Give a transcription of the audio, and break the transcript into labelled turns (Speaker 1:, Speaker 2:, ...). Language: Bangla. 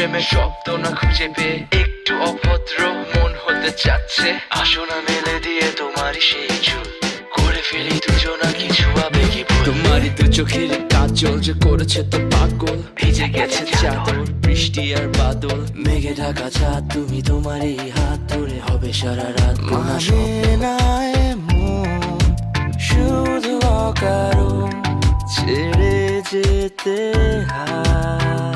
Speaker 1: প্রেমের শব্দ না খুঁজে পেয়ে একটু অভদ্র মন হতে চাচ্ছে। আসো না মেলে দিয়ে তোমারই সেই চুল, করে ফেলি দুজনা কিছু আবেগী ভুল। তোমারই দু চোখের কাজল যে করেছে তো পাগল, ভিজে গেছে চাদর বৃষ্টি আর বাদল, মেঘে ঢাকা চাঁদ তুমি তোমারই হাত ধরে হবে সারা রাত। মানে না এমন শুধু অকারণ ছেড়ে যেতে হয়।